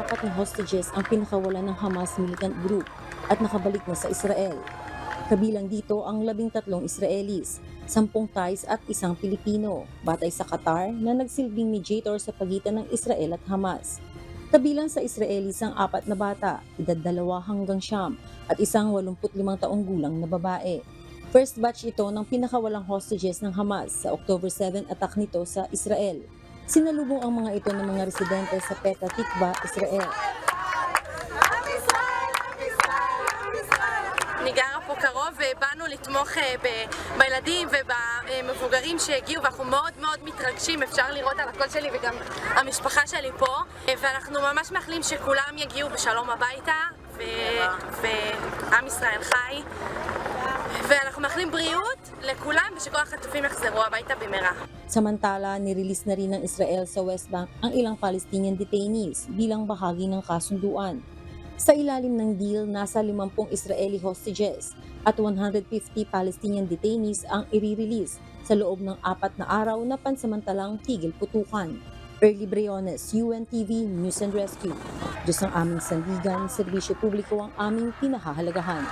apat na hostages ang pinakawalan ng Hamas militant group at nakabalik na sa Israel. Kabilang dito ang 13 Israelis, 10 Thais at 1 Pilipino, batay sa Qatar na nagsilbing mediator sa pagitan ng Israel at Hamas. Kabilang sa Israelis ang 4 na bata, edad 2 hanggang 9 at isang 85 taong gulang na babae. First batch ito ng pinakawalang hostages ng Hamas sa October 7 attack nito sa Israel. Sinalubong ang mga ito ng mga residente sa Petah Tikva, Israel. אני גרה פה קרוב ובאנו לתמוך בילדים ובמבוגרים שהגיעו ואנחנו מאוד מאוד מתרגשים, אפשר לראות על הקול שלי וגם המשפחה שלי פה ואנחנו ממש מאחלים שכולם יגיעו בשלום הביתה ועם ישראל חי ואנחנו מאחלים בריאות לכולם ושכל החטופים יחזרו הביתה במהרה. Samantala, nirelease na rin ng Israel sa West Bank ang ilang Palestinian detainees bilang bahagi ng kasunduan. Sa ilalim ng deal, nasa 50 Israeli hostages at 150 Palestinian detainees ang i-release sa loob ng 4 na araw na pansamantalang tigil putukan. Early Briones, UNTV News and Rescue. Diyos ang aming sandigan, serbisyo publiko ang aming pinahahalagahan.